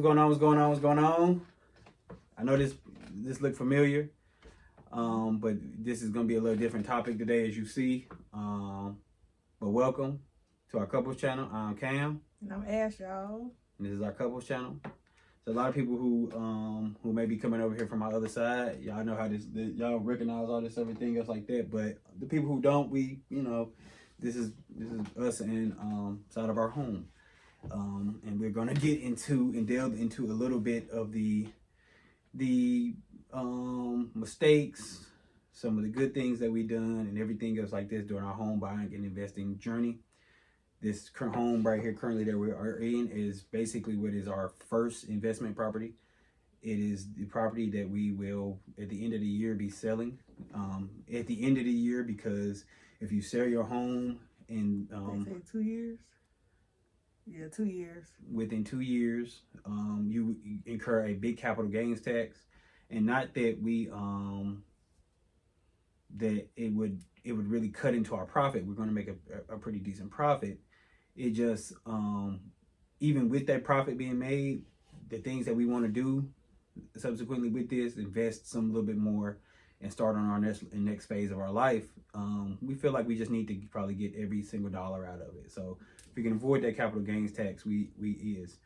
going on? What's going on? What's going on? I know this look familiar, but this is gonna be a little different topic today, as you see. But welcome to our couples channel. I'm Cam, and I'm Ash, y'all. and this is our couples channel. So a lot of people who may be coming over here from my other side, y'all know how y'all recognize all this, everything else like that. But the people who don't, this is us and side of our home. And we're gonna get into and delve into a little bit of the mistakes, some of the good things that we done, and everything else like this during our home buying and investing journey. This home right here currently that we are in is basically what is our first investment property. It is the property that we will at the end of the year be selling. At the end of the year, because if you sell your home in they say 2 years. Yeah, 2 years. Within 2 years, you incur a big capital gains tax, and not that we that it would really cut into our profit. We're going to make a pretty decent profit. It just even with that profit being made, the things that we want to do subsequently with this, invest some little bit more and start on our next phase of our life. We feel like we just need to probably get every single dollar out of it. So if we can avoid that capital gains tax, we is.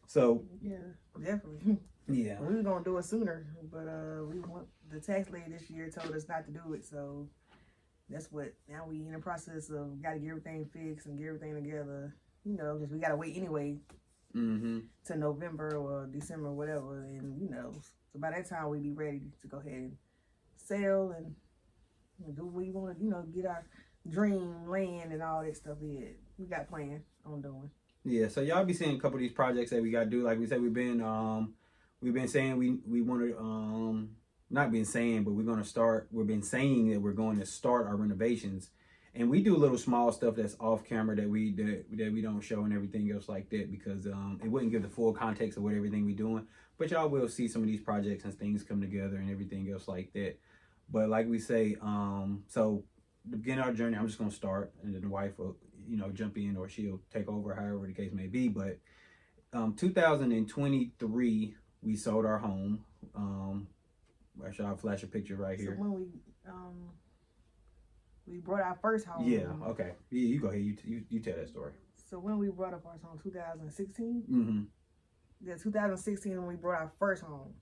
So yeah, definitely. Yeah, we were gonna do it sooner, but we want the tax lady this year told us not to do it. So that's what now we in the process of got to get everything fixed and get everything together. You know, because we gotta wait anyway. To November or December, or whatever, and so by that time we be ready to go ahead and sell and do what we want to, get our dream land and all that stuff. We got plans on doing. Yeah, so y'all be seeing a couple of these projects that we got to do. Like we said, we've been saying we want to not been saying, but we're going to start. We've been saying that we're going to start our renovations. And we do little small stuff that's off camera that we don't show and everything else like that, because it wouldn't give the full context of what everything we doing. But y'all will see some of these projects and things come together and everything else like that. But like we say, so to begin our journey, I'm just gonna start, and then the wife will jump in, or she'll take over, however the case may be. But 2023, we sold our home. Actually, I'll flash a picture right here. So when we brought our first home. Yeah, okay. You go ahead. You tell that story. So when we brought our first home, 2016? Mm-hmm. Yeah, 2016 when we brought our first home.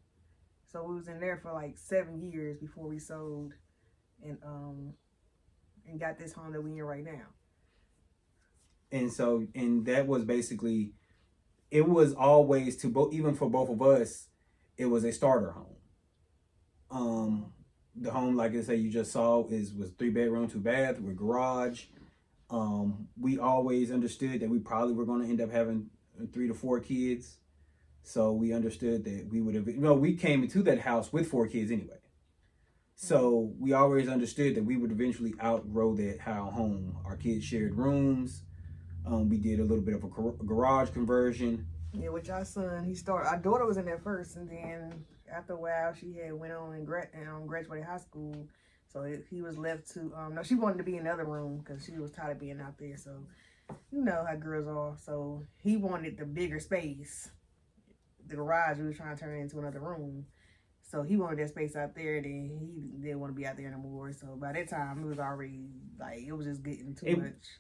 So we was in there for like 7 years before we sold and got this home that we in right now. And that was basically, it was always even for both of us, it was a starter home. The home, like I say, you just saw was 3 bedroom, 2 bath with garage. We always understood that we probably were going to end up having 3 to 4 kids. So we understood that we would have, we came into that house with 4 kids anyway. So we always understood that we would eventually outgrow that home. Our kids shared rooms. We did a little bit of a garage conversion. Yeah, with our son, our daughter was in there first, and then after a while, she had went on and graduated high school. So he was left to, no, she wanted to be in the other room because she was tired of being out there. So you know how girls are. So he wanted the bigger space. The garage, we were trying to turn it into another room. So he wanted that space out there, then he didn't want to be out there anymore. So by that time, it was already, it was just getting too much.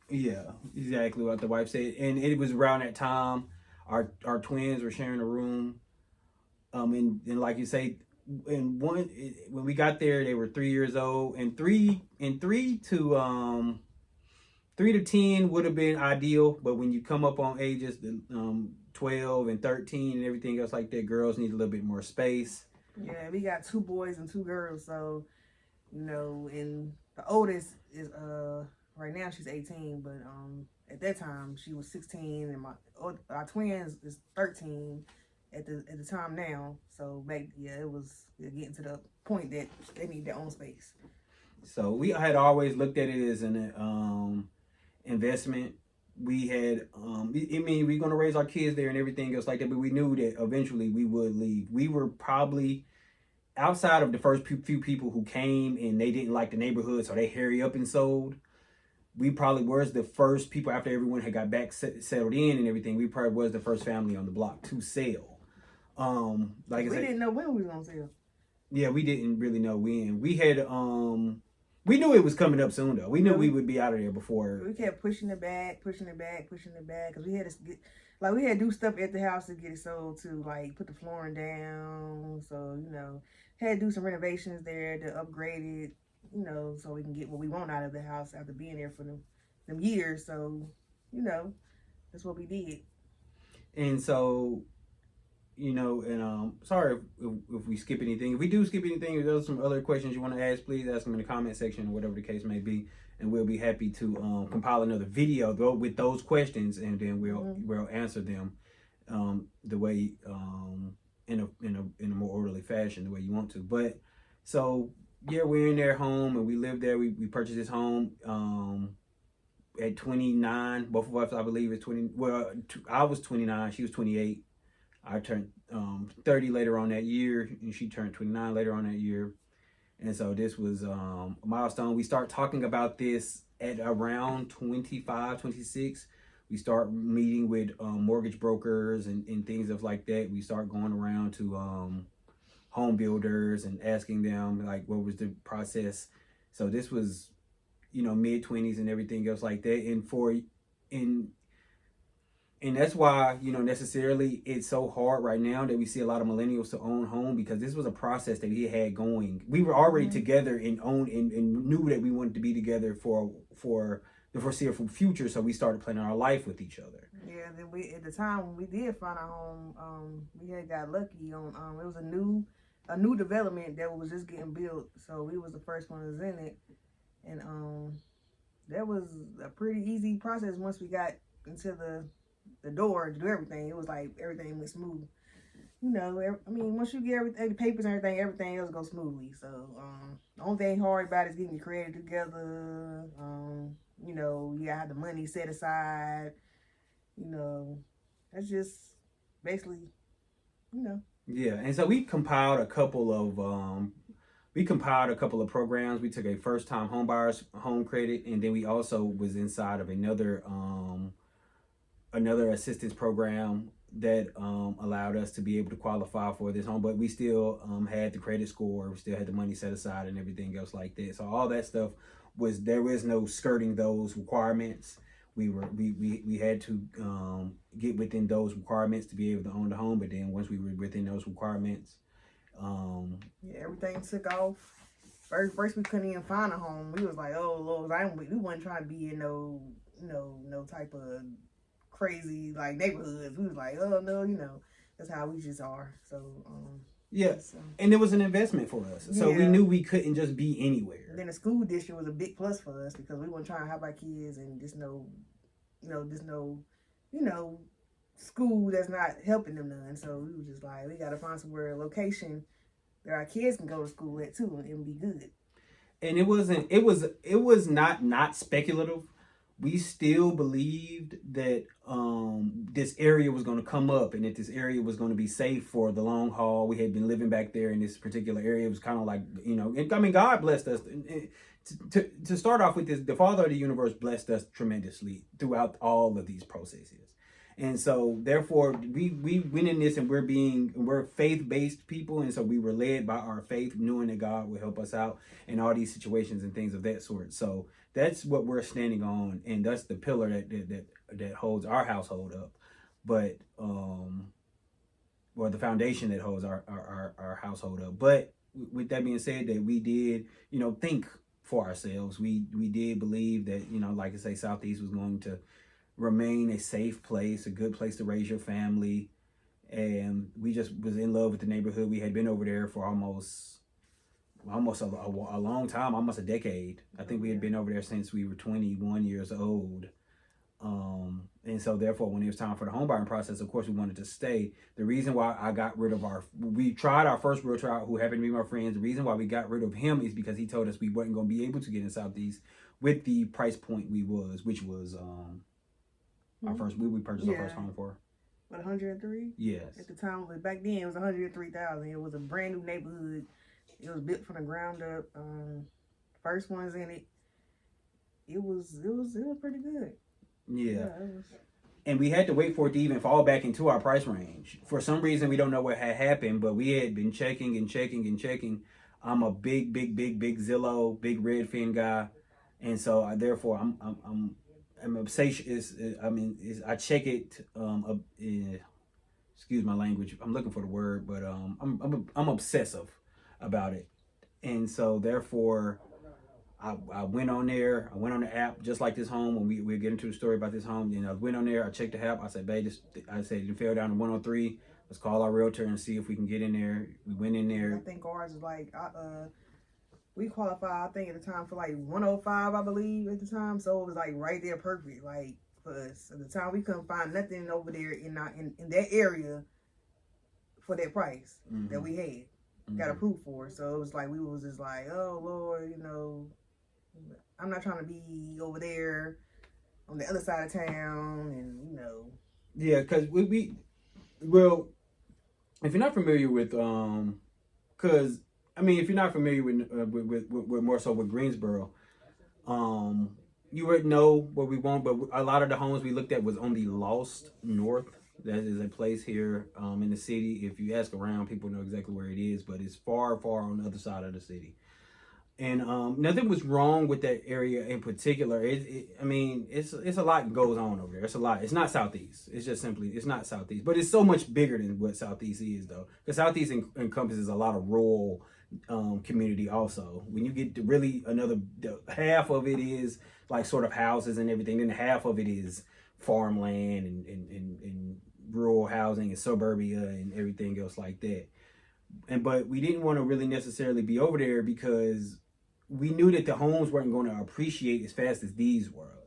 Yeah, exactly what the wife said. And it was around that time, our twins were sharing a room. And like you say, when we got there, they were 3 years old, and 3 to 10 would have been ideal. But when you come up on ages 12 and 13 and everything else like that, girls need a little bit more space. Yeah, we got 2 boys and 2 girls, so and the oldest is right now she's 18, but at that time she was 16, and our twins is 13 at the time now. So it was getting to the point that they need their own space. So we had always looked at it as an investment. We had, we're going to raise our kids there and everything else like that, but we knew that eventually we would leave. We were probably, outside of the first few people who came and they didn't like the neighborhood, so they hurry up and sold. we probably was the first people after everyone had got back settled in and everything. We probably was the first family on the block to sell. Like I said, didn't know when we was gonna sell. Yeah, we didn't really know when. We had we knew it was coming up soon though. We knew we would be out of there before. We kept pushing it back, because we had to get, like, we had to do stuff at the house to get it sold too, like put the flooring down. So, you know, had to do some renovations there to upgrade it, you know, so we can get what we want out of the house after being there for them years. So, you know, that's what we did. And so, you know, and sorry if we skip anything. If we do skip anything, if there's some other questions you want to ask, please ask them in the comment section or whatever the case may be, and we'll be happy to compile another video though with those questions, and then we'll answer them the way in a more orderly fashion, the way you want to. But so yeah, we're in their home and we live there. We purchased this home at 29. Both of us, I believe, is 20. Well, I was 29. She was 28. I turned 30 later on that year, and she turned 29 later on that year. And so this was a milestone. We start talking about this at around 25, 26. We start meeting with mortgage brokers and things of like that. We start going around to home builders and asking them like what was the process. So this was, you know, mid-20s and everything else like that. And that's why, you know, necessarily it's so hard right now that we see a lot of millennials to own home, because this was a process that we had going. We were already together and knew that we wanted to be together for the foreseeable future. So we started planning our life with each other. Yeah, then we, at the time when we did find our home, we had got lucky on it was a new development that was just getting built. So we was the first ones in it, and that was a pretty easy process once we got into the door to do everything. It was like everything went smooth. You know, I mean, once you get everything, the papers and everything else goes smoothly. So the only thing hard about it is getting your credit together. You know, you gotta have the money set aside. You know, that's just basically, you know. Yeah, and so we compiled a couple of programs. We took a first time home buyers home credit, and then we also was inside of another assistance program that allowed us to be able to qualify for this home, but we still had the credit score, we still had the money set aside and everything else like that. So all that stuff there was no skirting those requirements. We had to get within those requirements to be able to own the home, but then once we were within those requirements, yeah, everything took off. First we couldn't even find a home. We was like, oh Lord, we wasn't trying to be in no type of crazy like neighborhoods. We was like, oh no, you know, that's how we just are. So yes, so. And it was an investment for us. So we knew we couldn't just be anywhere. And then the school district was a big plus for us because we weren't trying to have our kids and just no school that's not helping them none. So we were just like, we gotta find somewhere, a location that our kids can go to school at too and be good. And it was not speculative. We still believed that this area was going to come up and that this area was going to be safe for the long haul. We had been living back there in this particular area. It was kind of like, you know, I mean, God blessed us. To start off with this, the Father of the universe blessed us tremendously throughout all of these processes. And so therefore we went in this and we're faith-based people. And so we were led by our faith, knowing that God would help us out in all these situations and things of that sort. So that's what we're standing on. And that's the pillar that holds our household up. But, or the foundation that holds our household up. But with that being said, that we did, you know, think for ourselves. We did believe that, you know, like I say, Southeast was going to remain a safe place, a good place to raise your family. And we just was in love with the neighborhood. We had been over there for almost a long time, almost a decade. I think we had been over there since we were 21 years old. And so therefore, when it was time for the home buying process, of course, we wanted to stay. The reason why I got rid of we tried our first realtor out, who happened to be my friend. The reason why we got rid of him is because he told us we wasn't going to be able to get in Southeast with the price point which was we purchased our first home for. What, 103? Yes. At the time, back then, it was 103,000. It was a brand new neighborhood. It was built from the ground up. First ones in it. it was pretty good. Yeah. It was. And we had to wait for it to even fall back into our price range. For some reason, we don't know what had happened, but we had been checking and checking and checking. I'm a big Zillow, big Redfin guy, and so therefore I'm obsessive. I check it. Excuse my language. I'm looking for the word, but I'm obsessive about it, and so therefore I went on there. I went on the app just like this home. When we get into the story about this home, I went on there. I checked the app. I said, "Babe, I said it fell down to 103. Let's call our realtor and see if we can get in there." We went in there. I think ours is like we qualified. I think at the time for like 105, I believe at the time. So it was like right there, perfect. Like for us at the time, we couldn't find nothing over there in that area for that price that we had got approved for. So it was like we was just like, oh Lord, I'm not trying to be over there on the other side of town, and Yeah, because well, if you're not familiar with because if you're not familiar with more so with Greensboro, you would know what we want. But a lot of the homes we looked at was on the Lost North. That is a place here in the city. If you ask around, people know exactly where it is, but it's far on the other side of the city. And nothing was wrong with that area in particular. It's a lot goes on over there. It's a lot. It's not Southeast. It's just simply, it's not Southeast. But it's so much bigger than what Southeast is, though. Because Southeast encompasses a lot of rural community also. When you get to really half of it is like sort of houses and everything. Then half of it is farmland and rural housing and suburbia and everything else like that. But we didn't want to really necessarily be over there because we knew that the homes weren't going to appreciate as fast as these were.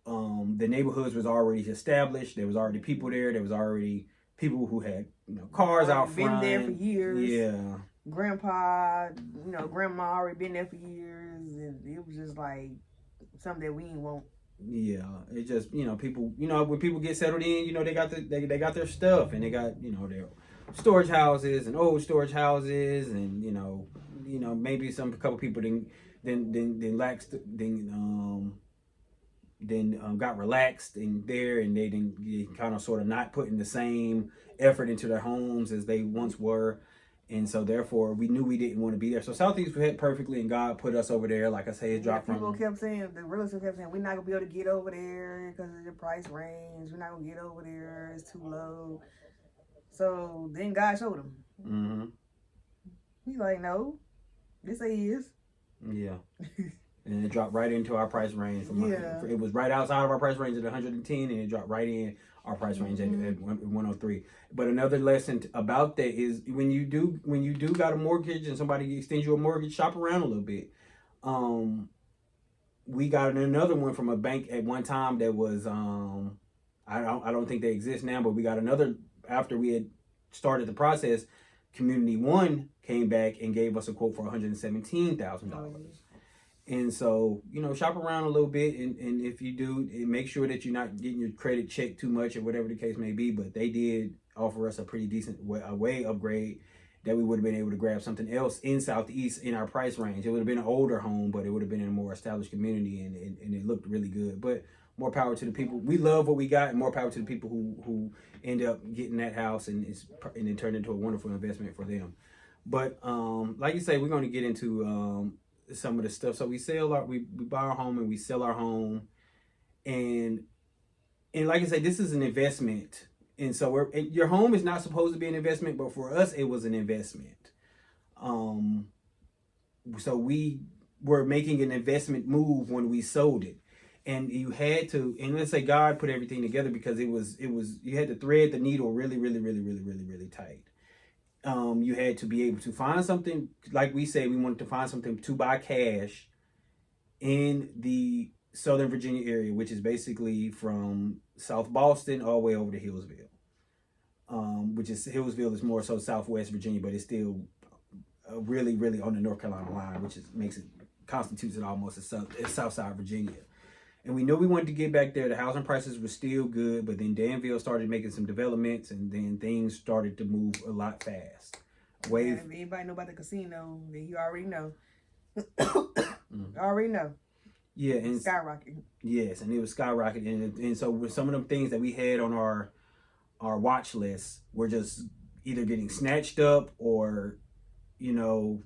The neighborhoods was already established. There was already people there. There was already people who had cars out front. Been there for years. Yeah. Grandpa, grandma already been there for years, and it was just like something that we didn't want. Yeah, it just people when people get settled in, they got their stuff and they got their storage houses and old storage houses and maybe a couple people got relaxed in there and they kind of sort of not putting the same effort into their homes as they once were. And so therefore we knew we didn't want to be there. So Southeast fit perfectly and God put us over there. Like I say, it dropped from... the realtor kept saying, we're not going to be able to get over there because of the price range. We're not going to get over there. It's too low. So then God showed him. Mm-hmm. He's like, no, this is. Yeah. And it dropped right into our price range. It was right outside of our price range at 110 and it dropped right in our price range at 103. But another lesson about that is when you do got a mortgage and somebody extends you a mortgage, shop around a little bit. We got another one from a bank at one time that was I don't think they exist now, but we got another after we had started the process. Community One came back and gave us a quote for $117,000. And so, shop around a little bit. And if you do, make sure that you're not getting your credit checked too much or whatever the case may be. But they did offer us a pretty decent way upgrade that we would have been able to grab something else in Southeast in our price range. It would have been an older home, but it would have been in a more established community and it looked really good. But more power to the people. We love what we got, and more power to the people who end up getting that house and it turned into a wonderful investment for them. But like you say, we're going to get into some of the stuff. So we buy our home and we sell our home, and like I say, this is an investment, and so your home is not supposed to be an investment, but for us, it was an investment. So we were making an investment move when we sold it. And you had to, and let's say God put everything together because it was you had to thread the needle really tight. You had to be able to find something, like we say, we wanted to find something to buy cash in the Southern Virginia area, which is basically from South Boston all the way over to Hillsville. Hillsville is more so Southwest Virginia, but it's still really on the North Carolina line, which constitutes it almost as Southside Virginia. And we knew we wanted to get back there. The housing prices were still good, but then Danville started making some developments, and then things started to move a lot fast. If anybody know about the casino, then you already know. Already know. Yeah, and skyrocketing. yes, and it was skyrocketing, and so with some of them things that we had on our watch list were just either getting snatched up, or you know,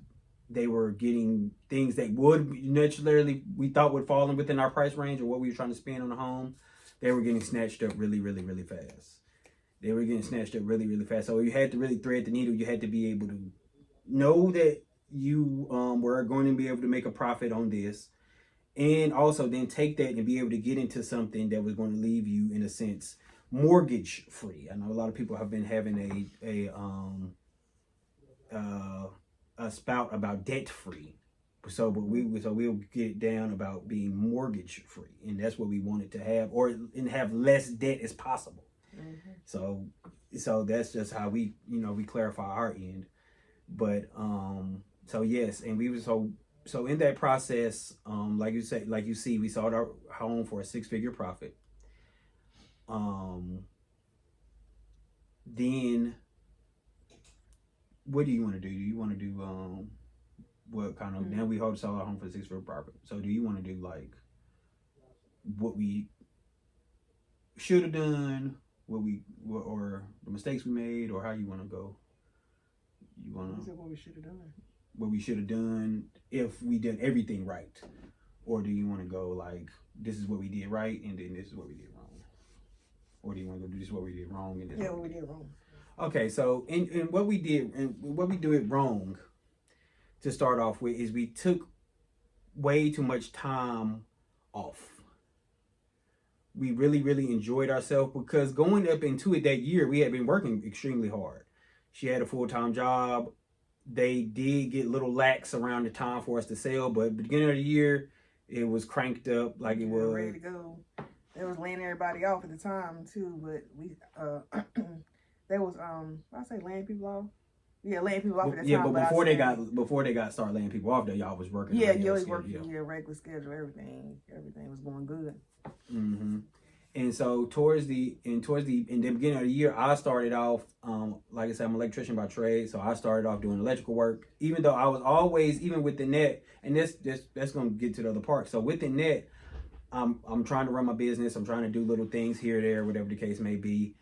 they were getting things that would naturally we thought would fall in within our price range or what we were trying to spend on a home. They were getting snatched up really, really, really fast. They were getting snatched up really, really fast. So you had to really thread the needle. You had to be able to know that you were going to be able to make a profit on this, and also then take that and be able to get into something that was going to leave you, in a sense, mortgage free. I know a lot of people have been having a spout about debt free. So, but we'll get down about being mortgage free, and that's what we wanted to have, or and have less debt as possible. Mm-hmm. So that's just how we clarify our end. But so yes, and we were so in that process, like you see, we sold our home for a 6-figure profit. Then what do you want to do? Do you want to do what kind of now we hope to sell our home for 6-figure profit? So do you want to do like what we should have done, or the mistakes we made, or how you want to go? You want to what we should have done. What we should have done if we did everything right, or do you want to go like this is what we did right and then this is what we did wrong, or do you want to go do this is what we did wrong and this what we did wrong? Okay, so in what we did and what we do it wrong to start off with is we took way too much time off. We really, really enjoyed ourselves because going up into it that year, we had been working extremely hard. She had a full-time job. They did get a little lax around the time for us to sell, but at the beginning of the year, it was cranked up like it was. Ready to go. They was laying everybody off at the time too, but we they was I say laying people off. Yeah, laying people off at the time. Yeah, but before they got started laying people off, y'all was working. Yeah, you was working your regular schedule. Everything was going good. Mm-hmm. And so towards the beginning of the year, I started off, like I said, I'm an electrician by trade, so I started off doing electrical work. Even though I was always, even with the net, and that's gonna get to the other part. So with the net, I'm trying to run my business. I'm trying to do little things here, there, whatever the case may be.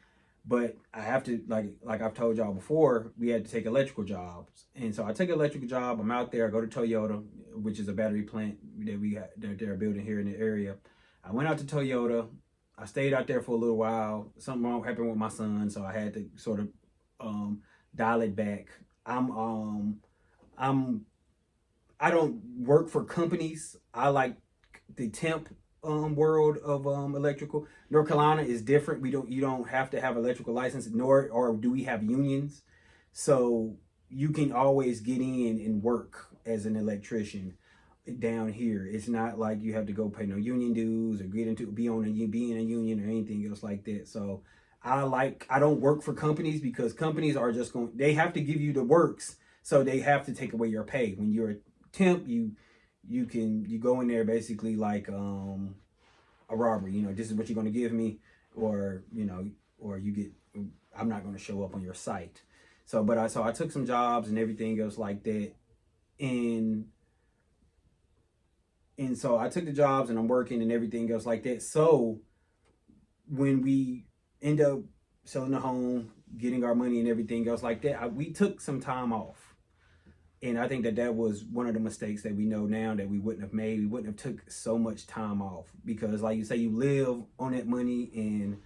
But I have to, like I've told y'all before, we had to take electrical jobs, and so I take an electrical job. I'm out there. I go to Toyota, which is a battery plant that they're building here in the area. I went out to Toyota. I stayed out there for a little while. Something wrong happened with my son, so I had to sort of dial it back. I don't work for companies. I like the temp world of electrical. North Carolina is different. You don't have to have electrical license, or do we have unions, so you can always get in and work as an electrician down here. It's not like you have to go pay no union dues or be in a union or anything else like that. So I don't work for companies because companies are just they have to give you the works, so they have to take away your pay. When you're a temp, you go in there basically like a robbery. This is what you're going to give me, or you get, I'm not going to show up on your site. So I took some jobs and everything else like that, and so I took the jobs and I'm working and everything else like that. So when we end up selling the home, getting our money and everything else like that, we took some time off. And I think that was one of the mistakes that we know now that we wouldn't have made. We wouldn't have took so much time off because, like you say, you live on that money and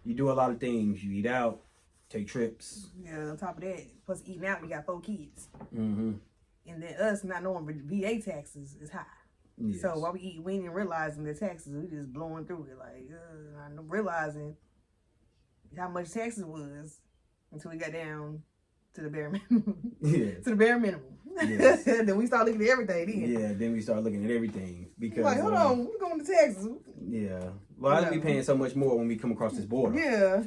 you do a lot of things. You eat out, take trips. Yeah, on top of that, plus eating out, you got 4 kids. Mm-hmm. And then us not knowing VA taxes is high. Yes. So while we ain't even realizing the taxes, we just blowing through it like not realizing how much taxes was until we got down to the bare minimum. Yeah. To the bare minimum. Yes. Then we start looking at everything. Then we start looking at everything because like, hold on, we're going to Texas. Yeah. Well, I'd be paying so much more when we come across this border. Yeah.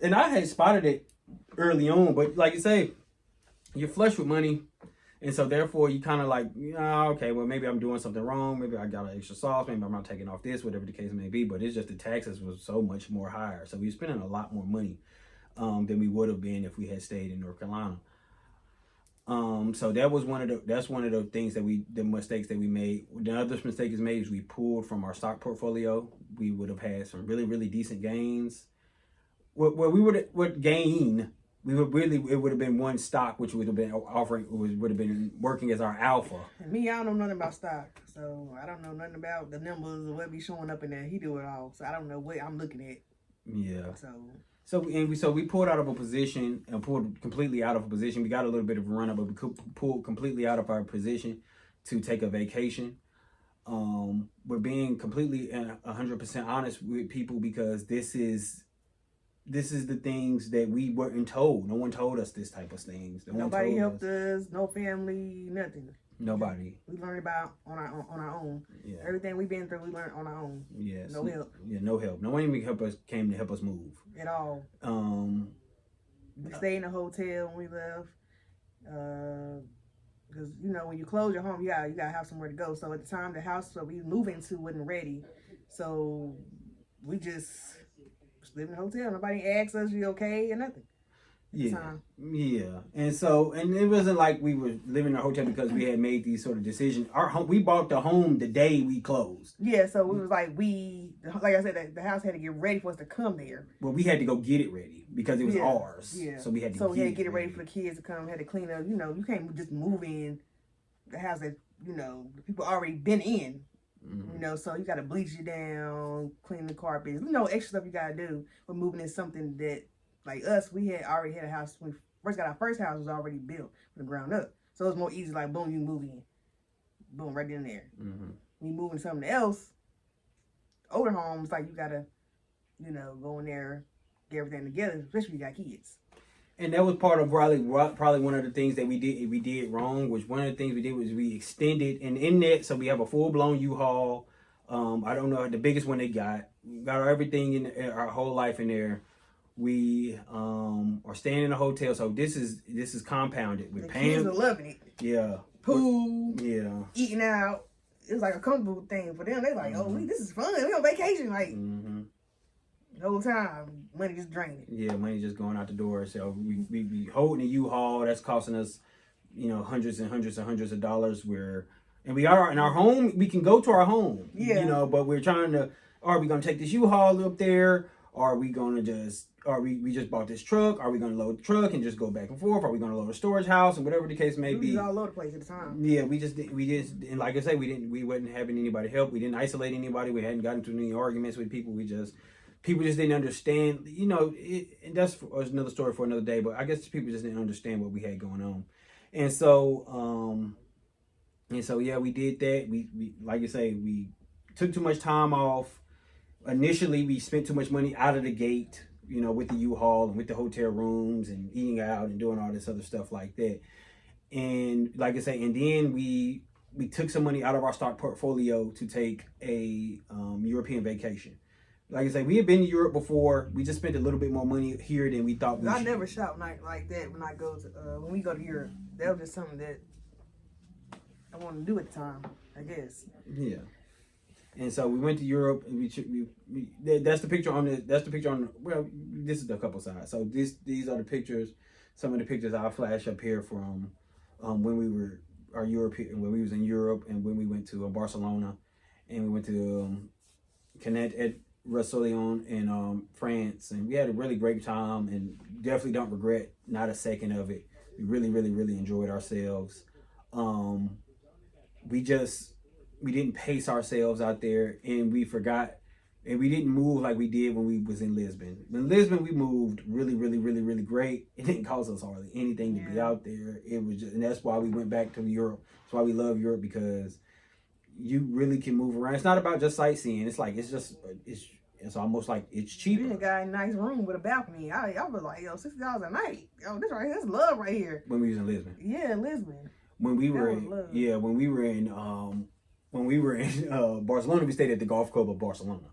And I had spotted it early on, but like you say, you're flush with money. And so therefore you kind of like, okay, well, maybe I'm doing something wrong. Maybe I got an extra sauce. Maybe I'm not taking off this, whatever the case may be. But it's just the taxes was so much more higher. So we were spending a lot more money than we would have been if we had stayed in North Carolina. So that's one of the things the mistakes that we made. The other mistake is made is we pulled from our stock portfolio. We would have had some really, really decent gains. What we would gain, it would have been one stock which would have been would have been working as our alpha. And me, I don't know nothing about stock, so I don't know nothing about the numbers or what be showing up in there. He do it all, so I don't know what I'm looking at. Yeah. So we pulled out of a position and pulled completely out of a position. We got a little bit of a run up, but we pulled completely out of our position to take a vacation. We're being completely and 100% honest with people because this is the things that we weren't told. No one told us this type of things. Nobody helped us. No family. Nothing. Nobody. We learned about on our own. Yeah. Everything we've been through, we learned on our own. Yes. No help. Yeah, no help. No one even came to help us move at all. We stayed in a hotel when we left. Because when you close your home, you gotta have somewhere to go. So at the time, the house that we moved into wasn't ready, so we just lived in a hotel. Nobody asked us, "You okay?" or nothing. Yeah, and it wasn't like we were living in a hotel because we had made these sort of decisions. Our home, we bought the home the day we closed. Yeah, so it was like I said, the house had to get ready for us to come there. Well, we had to go get it ready because it was ours. Yeah, so we had to get it ready for the kids to come. Had to clean up. You can't just move in the house that the people already been in. Mm-hmm. So you got to bleach it down, clean the carpets. Extra stuff you got to do. We're moving in something that. Like us, we had already had a house. When we first got our first house, was already built from the ground up. So it was more easy. Like boom, you move in, boom, right in there. Mm-hmm. When you move in something else, older homes, like you gotta, go in there, get everything together. Especially when you got kids. And that was part of probably one of the things that we did wrong. Which one of the things we did was we extended and in that, so we have a full blown U-Haul. I don't know the biggest one they got. We got everything in our whole life in there. We are staying in a hotel, so this is compounded. We're paying. Kids are loving it. Yeah. Pool. Yeah. Eating out. It was like a comfortable thing for them. They're like, this is fun. We on vacation. Like, the whole time, money just draining. Yeah, money just going out the door. So we be holding a U-Haul that's costing us, hundreds and hundreds and hundreds of dollars. And we are in our home. We can go to our home. Yeah. But we're trying to. Are we gonna take this U-Haul up there? Are we gonna just? We just bought this truck? Are we gonna load the truck and just go back and forth? Are we gonna load a storage house and whatever the case may be? We was all over the place at the time. Yeah, we just and like I say, we wasn't having anybody help. We didn't isolate anybody. We hadn't gotten into any arguments with people. People just didn't understand. And that's another story for another day. But I guess people just didn't understand what we had going on, and so yeah, we did that. We like I say, we took too much time off. Initially, we spent too much money out of the gate. With the U-Haul and with the hotel rooms and eating out and doing all this other stuff like that. And like I say, and then we took some money out of our stock portfolio to take a European vacation. Like I say, we had been to Europe before. We just spent a little bit more money here than we thought we should. I never shop like that when when we go to Europe. That was just something that I wanted to do at the time, I guess. Yeah. And so we went to Europe, and that's the picture on well, this is the couple sides. So these are the pictures, some of the pictures I'll flash up here from when we were when we was in Europe and when we went to Barcelona, and we went to Canet et Roussillon in France, and we had a really great time and definitely don't regret not a second of it. We really, really, really enjoyed ourselves. We didn't pace ourselves out there, and we forgot, and we didn't move like we did when we was in Lisbon. In Lisbon, we moved really, really, really, really great. It didn't cost us hardly anything to be out there. It was and that's why we went back to Europe. That's why we love Europe, because you really can move around. It's not about just sightseeing. It's like it's almost like it's cheaper. You got a nice room with a balcony. I was like, $60 a night. That's love right here. When we was in Lisbon. Yeah, Lisbon. When we were in Barcelona, we stayed at the golf club of Barcelona.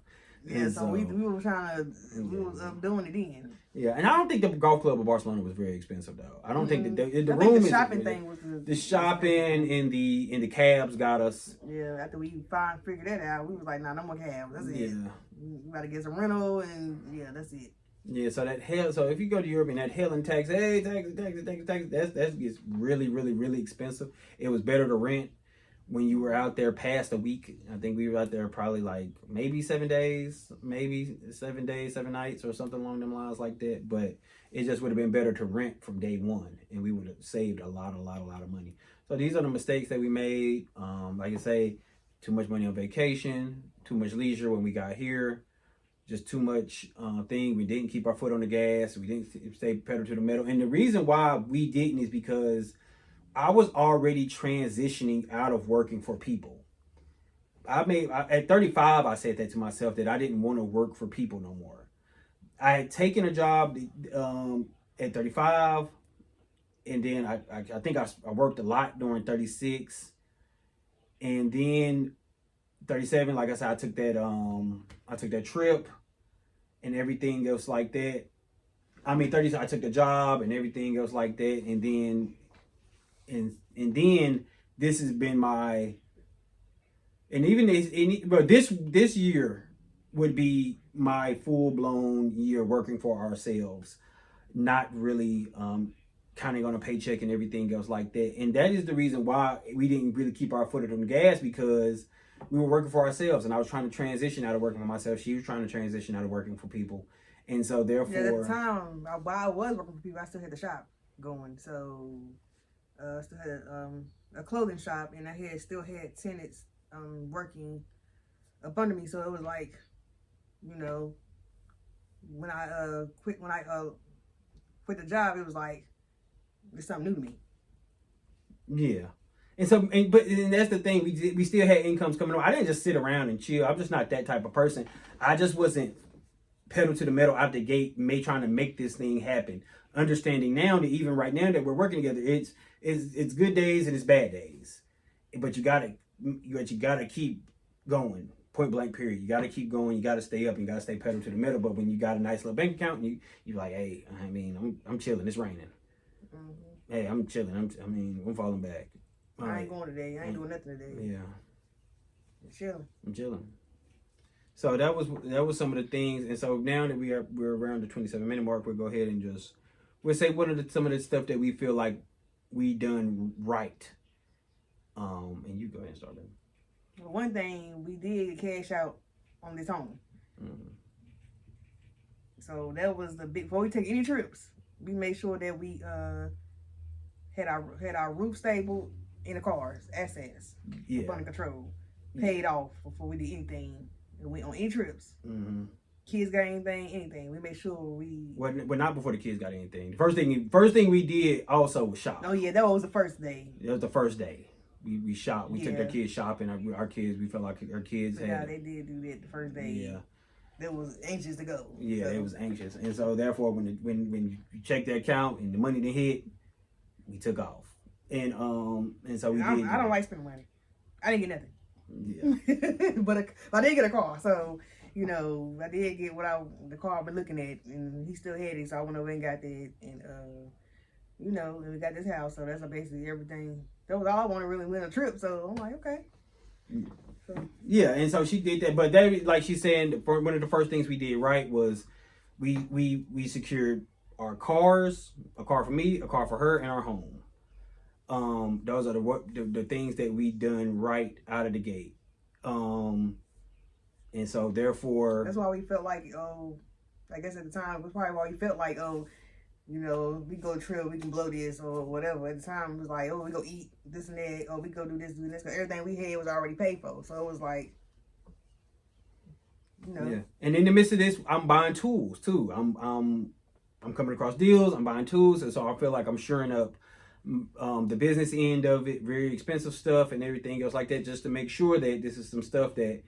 Yeah, so we were trying to was doing it then. Yeah, and I don't think the golf club of Barcelona was very expensive though. I don't think the room. I think the shopping thing was the shopping and the cabs got us. Yeah, after we figured that out, we was like, nah, no more cabs. That's it. Yeah, we gotta get some rental, and yeah, that's it. Yeah, so that hell. So if you go to Europe and that hell in tax, hey, tax, that gets really, really, really expensive. It was better to rent when you were out there past a week. I think we were out there probably like maybe 7 days, maybe 7 days, 7 nights, or something along them lines like that. But it just would have been better to rent from day one, and we would have saved a lot of money. So these are the mistakes that we made. Like I say, too much money on vacation, too much leisure when we got here, just too much thing. We didn't keep our foot on the gas. We didn't stay pedal to the metal. And the reason why we didn't is because I was already transitioning out of working for people. At 35, I said that to myself that I didn't want to work for people no more. I had taken a job at 35, and then I think I worked a lot during 36, and then 37. Like I said, I took that trip and everything else like that. I mean, 30. I took the job and everything else like that, and then this has been my, and even this year would be my full blown year working for ourselves, not really counting on a paycheck and everything else like that. And that is the reason why we didn't really keep our foot on the gas, because we were working for ourselves, and I was trying to transition out of working for myself. She was trying to transition out of working for people, and so therefore, at the time while I was working for people, I still had the shop going. So still had a clothing shop, and I still had tenants working up under me. So it was like, when I quit the job, it was like it's something new to me. Yeah. And so, but that's the thing. We still had incomes coming on. I didn't just sit around and chill. I'm just not that type of person. I just wasn't pedal to the metal out the gate, trying to make this thing happen. Understanding now that even right now that we're working together, it's good days and it's bad days, but you gotta keep going. Point blank. Period. You gotta keep going. You gotta stay up. You gotta stay pedal to the metal. But when you got a nice little bank account, and you like, hey, I mean, I'm chilling. It's raining. Mm-hmm. Hey, I'm chilling. I'm falling back. I ain't going today. I ain't doing nothing today. Yeah. I'm chilling. So that was some of the things, and so now that we're around the 27-minute mark, we'll go ahead and we'll say some of the stuff that we feel like we done right. And you go ahead and start it. Well, one thing we did cash out on this home. Mm-hmm. So that was the big. Before we take any trips, we made sure that we had our roof stable in the cars, assets, under control, paid off before we did anything. We went on any trips. Mm-hmm. Kids got anything. We made sure we. Well, not before the kids got anything. The first thing we did also was shop. Oh yeah, that was the first day. That was the first day. We shopped. We took our kids shopping. Our kids. We felt like our kids had. Yeah, they did do that the first day. Yeah. That was anxious to go. Yeah, it was anxious, and so therefore, when you check the account and the money didn't hit, we took off. And so we did. I don't like spending money. I didn't get nothing. Yeah. But I did get a car, so I did get the car I've been looking at, and he still had it, so I went over and got that, and and we got this house, so that's basically everything. That was all I wanted, really win a trip. So I'm like, okay. So. Yeah, and so she did that, but that, like she's saying, one of the first things we did right was we secured our cars, a car for me, a car for her, and our home. Those are the things that we done right out of the gate. And so therefore, that's why we felt like, I guess at the time it was probably why we felt like, we go trip, we can blow this or whatever. At the time it was like, we go eat this and that, or we go do this, because everything we had was already paid for. So it was like, Yeah. And in the midst of this, I'm buying tools too. I'm coming across deals. I'm buying tools, and so I feel like I'm shoring up the business end of it, very expensive stuff and everything else like that, just to make sure that this is some stuff that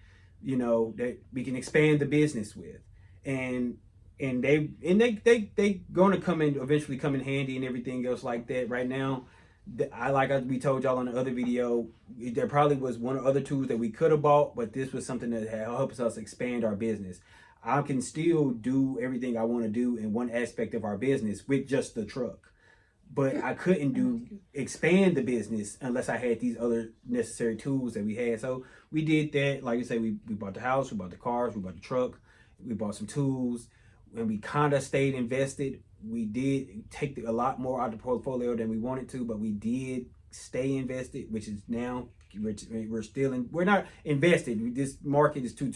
that we can expand the business with, and they gonna eventually come in handy and everything else like that. Right now, we told y'all on the other video, there probably was one or other tools that we could have bought, but this was something that helps us expand our business. I can still do everything I want to do in one aspect of our business with just the truck, but I couldn't expand the business unless I had these other necessary tools that we had. So we did that. Like I say, we bought the house, we bought the cars, we bought the truck, we bought some tools. when we kind of stayed invested. We did take a lot more out of the portfolio than we wanted to, but we did stay invested, which is now we're still in. We're not invested. This market is too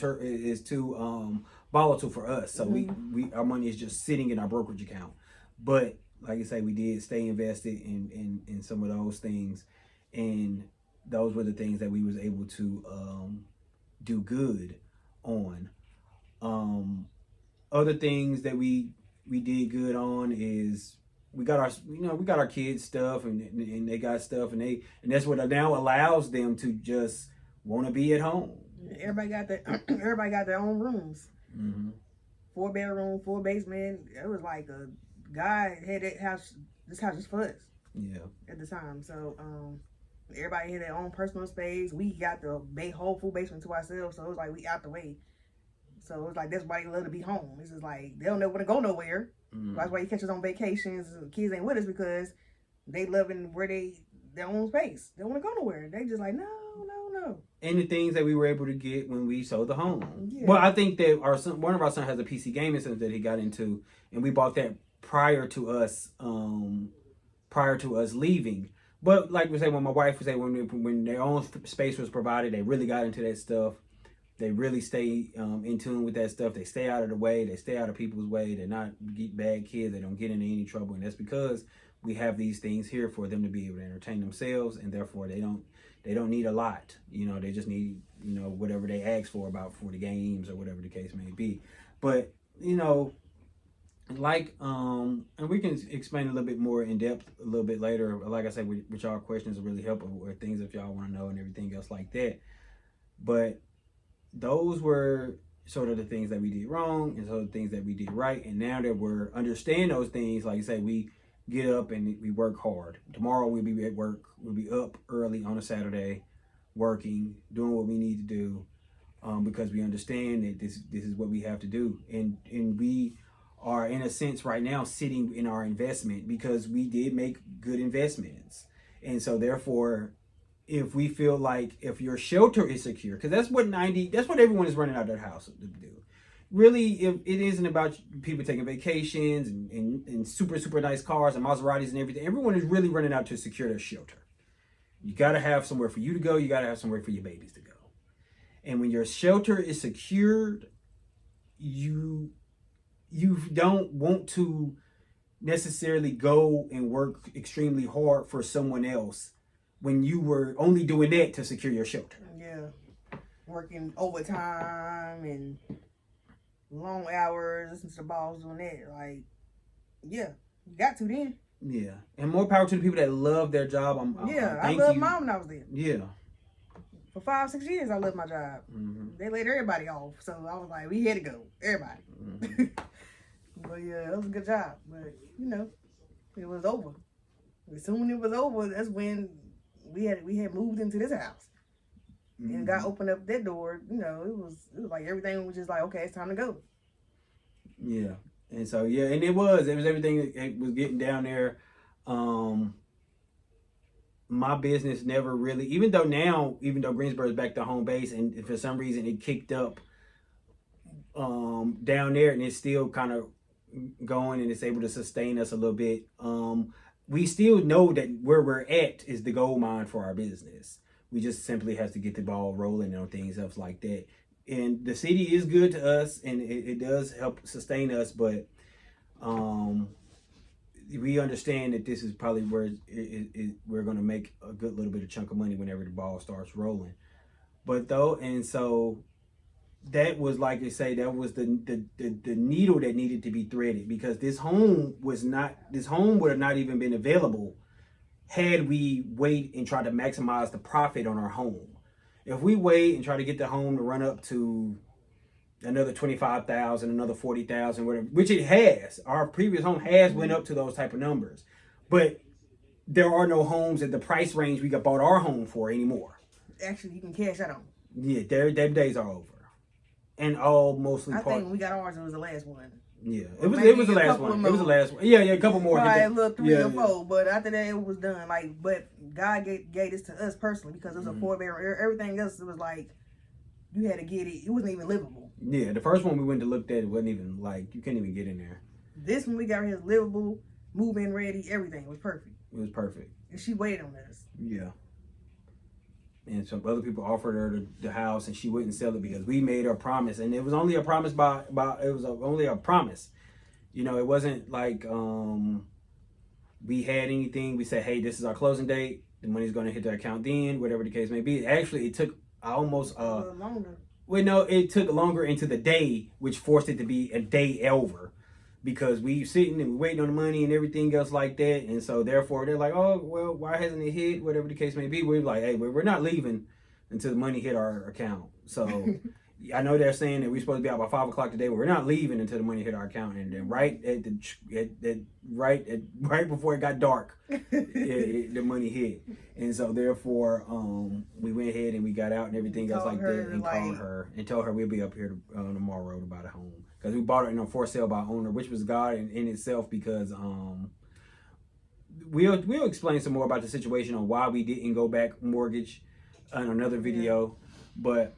volatile for us, so we our money is just sitting in our brokerage account. But like I say, we did stay invested in some of those things, and those were the things that we was able to do good on. Other things that we did good on is we got our kids stuff and they got stuff and that's what now allows them to just want to be at home. Everybody got their own rooms. 4-bedroom, 4-basement. It was like a guy had this house just for us. Yeah. At the time, so everybody had their own personal space. We got the whole full basement to ourselves, so it was like we out the way. So it was like that's why they love to be home. It's just like they don't know when to go nowhere. That's why you catch us on vacations. Kids ain't with us because they loving their own space. They don't want to go nowhere. They just like no. And the things that we were able to get when we sold the home. Yeah. Well, I think that one of our sons has a PC gaming center that he got into, and we bought that prior to us leaving. But like we say, when my wife would say, when their own space was provided, they really got into that stuff. They really stay in tune with that stuff. They stay out of the way. They stay out of people's way. They're not bad kids. They don't get into any trouble. And that's because we have these things here for them to be able to entertain themselves. And therefore, they don't need a lot. They just need, whatever they ask for the games or whatever the case may be. But, and we can explain a little bit more in depth a little bit later. Like I said, with y'all questions will really help, or things if y'all want to know and everything else like that. But those were sort of the things that we did wrong and sort of the things that we did right. And now that we're understand those things, like you say, we get up and we work hard. Tomorrow we'll be at work. We'll be up early on a Saturday, working, doing what we need to do, because we understand that this is what we have to do. And we are in a sense right now sitting in our investment because we did make good investments. And so therefore, if we feel like if your shelter is secure, because that's what everyone is running out of their house to do. Really, if it isn't about people taking vacations and super, super nice cars and Maseratis and everything. Everyone is really running out to secure their shelter. You got to have somewhere for you to go. You got to have somewhere for your babies to go. And when your shelter is secured, you don't want to necessarily go and work extremely hard for someone else when you were only doing that to secure your shelter. Yeah. Working overtime and long hours, listen to the boss doing that. Like, yeah, you got to then. Yeah. And more power to the people that love their job. I loved mine when I was there. Yeah. For 5-6 years, I loved my job. They laid everybody off. So I was like, we had to go. Everybody. But yeah, it was a good job. But, it was over. As soon as it was over, that's when we had moved into this house. And God opened up that door, it was like everything was just like, okay, it's time to go. Yeah. And so, yeah, and it was everything that was getting down there. My business never really, even though Greensboro is back to home base and for some reason it kicked up down there and it's still kind of going and it's able to sustain us a little bit. We still know that where we're at is the gold mine for our business. We just simply have to get the ball rolling on things else like that. And the city is good to us and it does help sustain us, but we understand that this is probably where we're going to make a good little bit of chunk of money whenever the ball starts rolling. And so that was, like I say, that was the needle that needed to be threaded, because this home would have not even been available had we wait and try to maximize the profit on our home. If we wait and try to get the home to run up to another 25,000, another 40,000, whatever, which it has, our previous home has went up to those type of numbers, but there are no homes at the price range we got bought our home for anymore. Actually, you can cash out on. Yeah, their days are over, and all mostly. I think when we got ours, it was the last one. Yeah, it was the last one. It was the last one. Yeah, a couple more. Probably a little 3 or 4, but after that it was done. But God gave this to us personally because it was a 4-bedroom. Everything else, it was like you had to get it. It wasn't even livable. Yeah, the first one we went to look at, it wasn't even like, you can't even get in there. This one we got here is livable, move-in ready, everything was perfect. It was perfect. And she waited on us. Yeah. And some other people offered her the house, and she wouldn't sell it because we made her a promise, and it was only a promise only a promise. You know, it wasn't like we had anything. We said, hey, this is our closing date. The money's going to hit the account then, whatever the case may be. Actually, it took almost A little longer. well, no, it took longer into the day, which forced it to be a day over, because we sitting and waiting on the money and everything else like that. And so therefore they're like, oh, well, why hasn't it hit? Whatever the case may be. We're like, hey, we're not leaving until the money hit our account. So I know they're saying that we're supposed to be out by 5 o'clock today, but we're not leaving until the money hit our account. And then right before it got dark, the money hit. And so therefore, we went ahead and we got out and everything else like that, and called her and told her we'll be up here tomorrow to buy the home, because we bought it in a for sale by owner, which was God in itself, because we'll explain some more about the situation on why we didn't go back mortgage in another video, but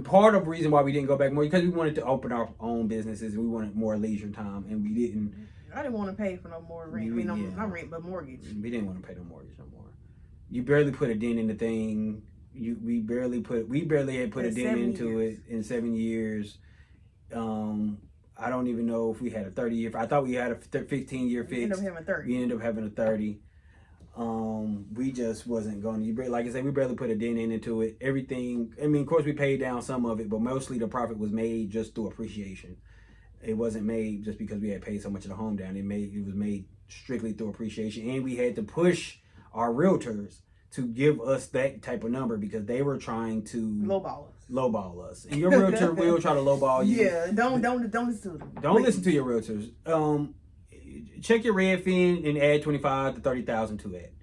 part of the reason why we didn't go back more, because we wanted to open our own businesses and we wanted more leisure time, and we didn't. I didn't want to pay for no more rent. Not rent, but mortgage. We didn't want to pay no mortgage no more. You barely put a dent in the thing. We barely had put a dent into it in 7 years. I don't even know if we had a 30-year. I thought we had a 15-year fix. We ended up having 30. We ended up having a 30. We just wasn't going to, like I said, we barely put a dent into it. Everything, I mean, of course we paid down some of it, but mostly the profit was made just through appreciation. It wasn't made just because we had paid so much of the home down. It was made strictly through appreciation. And we had to push our realtors to give us that type of number, because they were trying to lowball us. And your realtor will try to lowball you. Yeah, don't listen to them. Don't listen to your realtors. Check your Redfin and add 25 to 30,000 to it,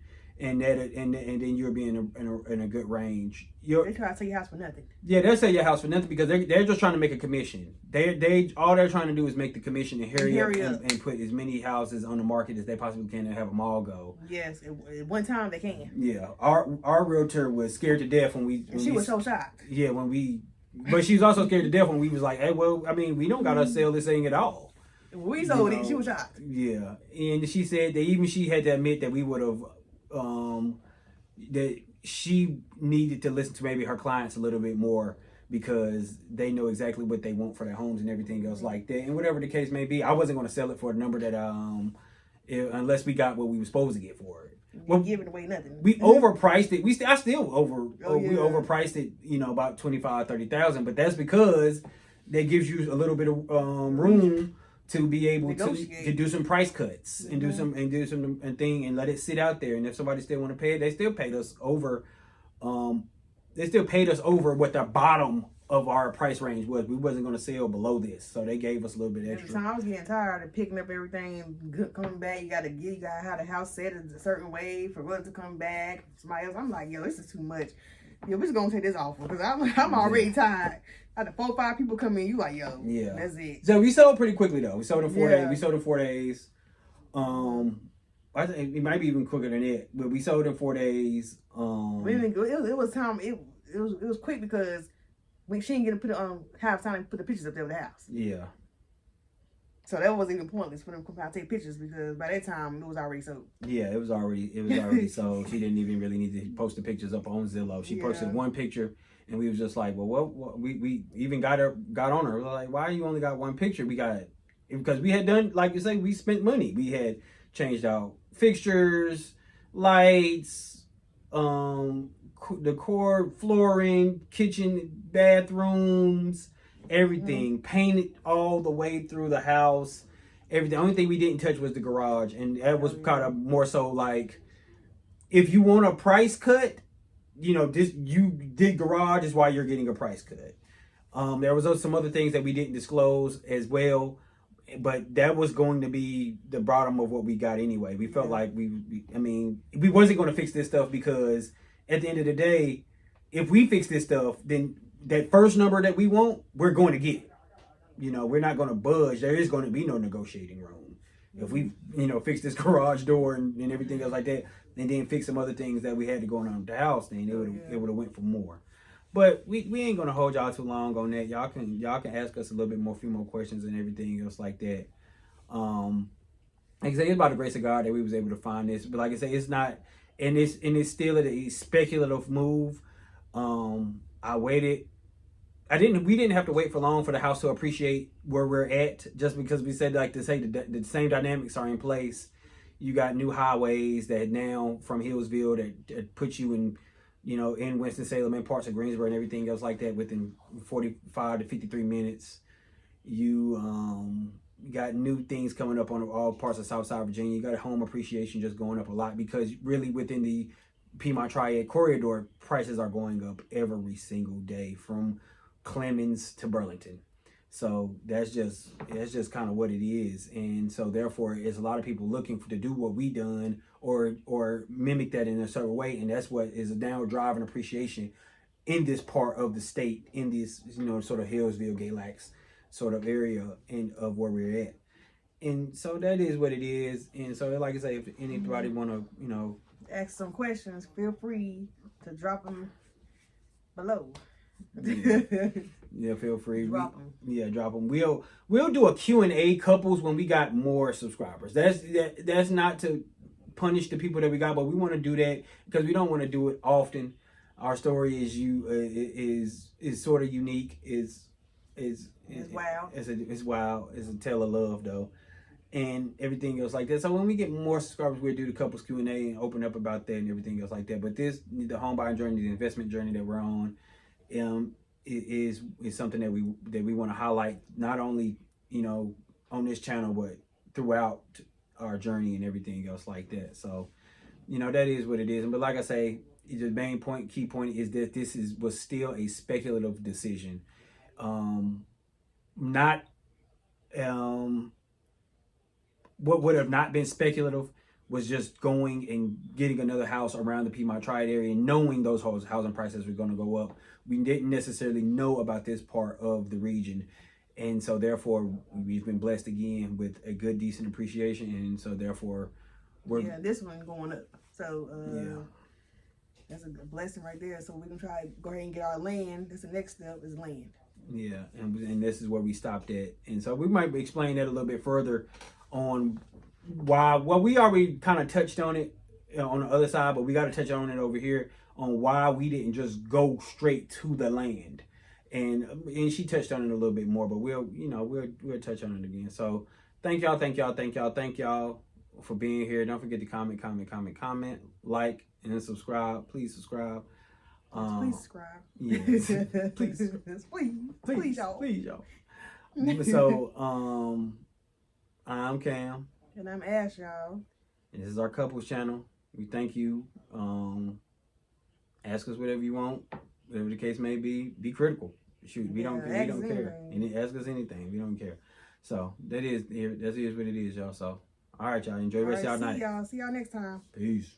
and then you'll be in a good range. They try to sell your house for nothing. Yeah, they'll sell your house for nothing because they're just trying to make a commission. All they're trying to do is make the commission and hurry up and put as many houses on the market as they possibly can and have them all go. Yes, at one time they can. Yeah, our realtor was scared to death when she was so shocked. Yeah, but she was also scared to death when we was like, hey, well, I mean, we don't gotta sell this thing at all. We sold it. She was shocked. Yeah, and she said that even she had to admit that we would have, that she needed to listen to maybe her clients a little bit more, because they know exactly what they want for their homes and everything else like that. And whatever the case may be, I wasn't going to sell it for a number that, unless we got what we were supposed to get for it. Well, giving away nothing. We overpriced it. We overpriced it, about 25, 30,000, but that's because that gives you a little bit of room to be able to do some price cuts and do some thing and let it sit out there. And if somebody still want to pay it, they still paid us over. They still paid us over what the bottom of our price range was. We wasn't going to sell below this, so they gave us a little bit extra. I was getting tired of picking up everything and coming back. You gotta have the house set a certain way for us to come back. Somebody else, I'm like, yo, this is too much. Yo, we're just gonna take this off because I'm already tired. I had 4 or 5 people come in. You like, yo, that's it. So we sold pretty quickly though. We sold in 4 days. We sold in 4 days. I think it might be even quicker than it, but we sold in 4 days. It was time. It was quick because she didn't get to have time to put the pictures up there of the house. Yeah. So that wasn't even pointless for them to come out and take pictures, because by that time it was already sold. Yeah, it was already sold. She didn't even really need to post the pictures up on Zillow. She posted one picture, and we was just like, well, we even got on her. We were like, why you only got one picture? Because we had done, like you say, we spent money. We had changed out fixtures, lights, decor, flooring, kitchen, bathrooms, everything, painted all the way through the house. Everything. The only thing we didn't touch was the garage, and that was kind of more so like, if you want a price cut, this you did garage is why you're getting a price cut. There was some other things that we didn't disclose as well, but that was going to be the bottom of what we got anyway. We felt like we wasn't going to fix this stuff, because at the end of the day, if we fix this stuff, then that first number that we want, we're going to get. We're not going to budge. There is going to be no negotiating room. If we, fix this garage door and everything else like that, and then fix some other things that we had to go on with the house, then it would have went for more. But we ain't gonna hold y'all too long on that. Y'all can ask us a little bit more, few more questions and everything else like that. Like I say, it's by the grace of God that we was able to find this. But like I say, it's not, and it's still a speculative move. I waited. We didn't have to wait for long for the house to appreciate where we're at, just because we said, like to say, the same dynamics are in place. You got new highways that now from Hillsville that put you in, in Winston-Salem and parts of Greensboro and everything else like that within 45 to 53 minutes. You got new things coming up on all parts of Southside Virginia. You got home appreciation just going up a lot, because really within the Piedmont Triad corridor, prices are going up every single day from Clemens to Burlington. So that's just kind of what it is. And so therefore, it's a lot of people looking to do what we done or mimic that in a certain way. And that's what is a downward drive and appreciation in this part of the state, in this, sort of Hillsville, Galax sort of area of where we're at. And so that is what it is. And so, like I say, if anybody want to, ask some questions, feel free to drop them below. Yeah, feel free. Drop them. Yeah, drop them. We'll do a Q&A couples when we got more subscribers. That's not to punish the people that we got, but we want to do that because we don't want to do it often. Our story is sort of unique. It's wild. It's wild. It's a tale of love though, and everything else like that. So when we get more subscribers, we'll do the couples Q&A and open up about that and everything else like that. But the home buying journey, the investment journey that we're on, is something that we want to highlight, not only on this channel but throughout our journey and everything else like that. So that is what it is. But like I say, the main key point is that this was still a speculative decision. Not what would have not been speculative was just going and getting another house around the Piedmont Triad area and knowing those housing prices were going to go up. We didn't necessarily know about this part of the region. And so therefore we've been blessed again with a good, decent appreciation. And so therefore this one going up. So that's a blessing right there. So we can try to go ahead and get our land. That's the next step, is land. Yeah, and this is where we stopped at. And so we might explain that a little bit further on why. Well, we already kind of touched on it on the other side, but we got to touch on it over here on why we didn't just go straight to the land. And she touched on it a little bit more, but we'll touch on it again. So thank y'all for being here. Don't forget to comment, like, and subscribe. Please subscribe. Please subscribe. Yes. please, y'all. So, I'm Cam. And I'm Ash, y'all. And this is our couples channel. We thank you. Ask us whatever you want, whatever the case may be. Be critical. Shoot, we don't care. And ask us anything. We don't care. So that is what it is, y'all. So all right, y'all. Enjoy the rest of y'all night. See y'all next time. Peace.